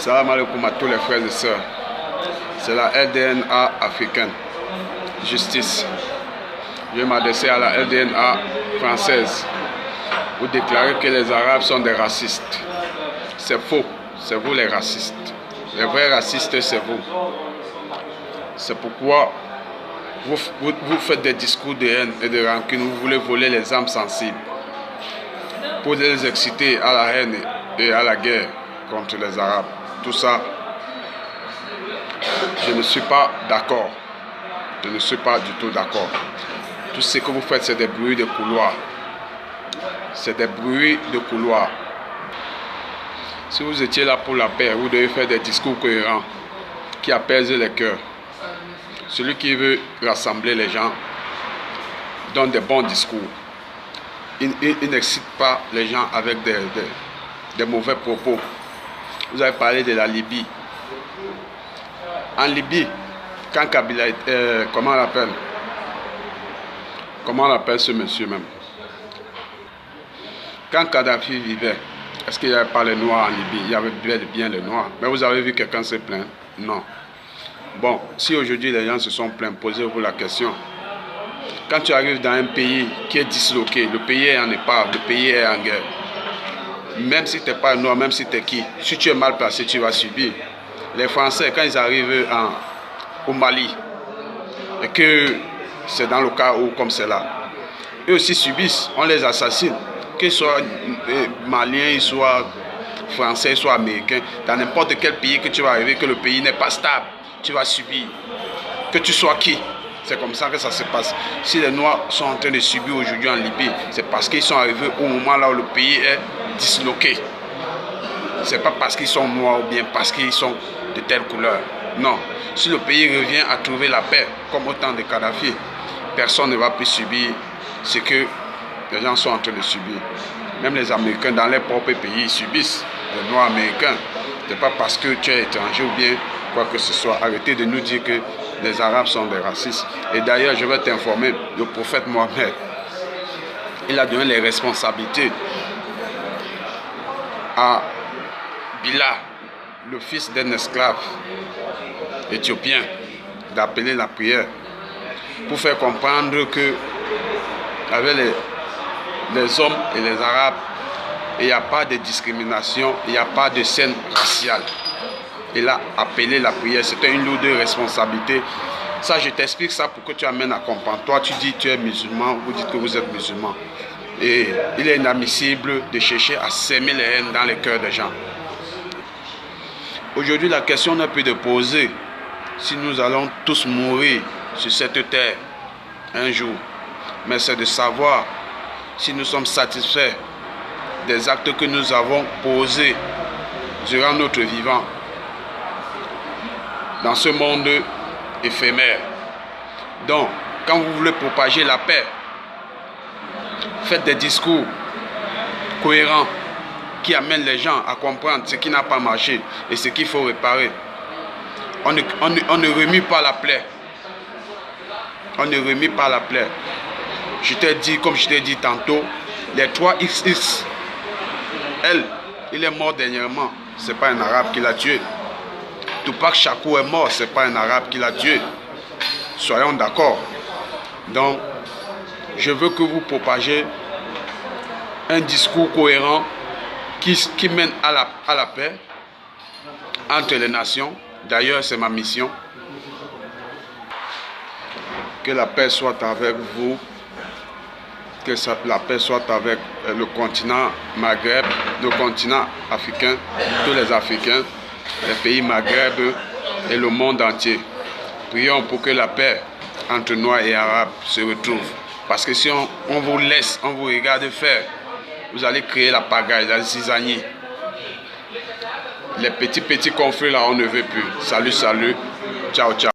Salam alaikum à tous les frères et sœurs. C'est la LDNA africaine. Justice. Je vais m'adresser à la LDNA française. Vous déclarez que les Arabes sont des racistes. C'est faux. C'est vous les racistes. Les vrais racistes, c'est vous. C'est pourquoi vous faites des discours de haine et de rancune. Vous voulez voler les âmes sensibles pour les exciter à la haine et à la guerre contre les Arabes. Tout ça, je ne suis pas d'accord. Je ne suis pas du tout d'accord. Tout ce que vous faites, c'est des bruits de couloir. C'est des bruits de couloir. Si vous étiez là pour la paix, vous devez faire des discours cohérents qui apaisent les cœurs. Celui qui veut rassembler les gens donne des bons discours. Il n'excite pas les gens avec des mauvais propos. Vous avez parlé de la Libye. En Libye, quand Kabila, comment on l'appelle? Comment on appelle ce monsieur même? Quand Kadhafi vivait, est-ce qu'il n'y avait pas les Noirs en Libye? Il y avait bien les Noirs. Mais vous avez vu quelqu'un se plaindre? Non. Bon, si aujourd'hui les gens se sont plaints, posez-vous la question. Quand tu arrives dans un pays qui est disloqué, le pays est en épave, le pays est en guerre. Même si tu n'es pas noir, même si tu es qui, si tu es mal placé, tu vas subir. Les Français, quand ils arrivent au Mali, et que c'est dans le cas où, comme c'est là, eux aussi subissent, on les assassine. Qu'ils soient maliens, soient français, soient américains, dans n'importe quel pays que tu vas arriver, que le pays n'est pas stable, tu vas subir. Que tu sois qui, c'est comme ça que ça se passe. Si les Noirs sont en train de subir aujourd'hui en Libye, c'est parce qu'ils sont arrivés au moment là où le pays est disloqué. C'est pas parce qu'ils sont noirs ou bien parce qu'ils sont de telle couleur. Non. Si le pays revient à trouver la paix, comme au temps de Kadhafi, personne ne va plus subir ce que les gens sont en train de subir. Même les Américains dans leur propre pays subissent. Les Noirs américains. Ce n'est pas parce que tu es étranger ou bien quoi que ce soit. Arrêtez de nous dire que les Arabes sont des racistes. Et d'ailleurs, je vais t'informer, le prophète Mohammed, il a donné les responsabilités à Bilal, le fils d'un esclave éthiopien, d'appeler la prière pour faire comprendre que avec les hommes et les Arabes, il n'y a pas de discrimination, il n'y a pas de scène raciale. Il a appelé la prière, c'était une lourde responsabilité. Ça, je t'explique ça pour que tu amènes à comprendre. Toi, tu dis que tu es musulman, vous dites que vous êtes musulman. Et il est inadmissible de chercher à s'aimer les haines dans les cœurs des gens. Aujourd'hui, la question n'est plus de poser si nous allons tous mourir sur cette terre un jour. Mais c'est de savoir si nous sommes satisfaits des actes que nous avons posés durant notre vivant dans ce monde éphémère. Donc, quand vous voulez propager la paix, faites des discours cohérents qui amènent les gens à comprendre ce qui n'a pas marché et ce qu'il faut réparer. On ne remue pas la plaie. On ne remue pas la plaie. Je t'ai dit, comme je t'ai dit tantôt, les 3XX, il est mort dernièrement. Ce n'est pas un Arabe qui l'a tué. Tupac Shakur est mort, ce n'est pas un Arabe qui l'a tué. Soyons d'accord. Donc, je veux que vous propagiez un discours cohérent qui mène à la paix entre les nations. D'ailleurs, c'est ma mission. Que la paix soit avec vous. Que la paix soit avec le continent Maghreb, le continent africain, tous les Africains, les pays Maghreb et le monde entier. Prions pour que la paix entre Noirs et Arabes se retrouve. Parce que si on vous laisse, on vous regarde faire, vous allez créer la pagaille, la zizanie. Les petits conflits là, on ne veut plus. Salut, salut. Ciao, ciao.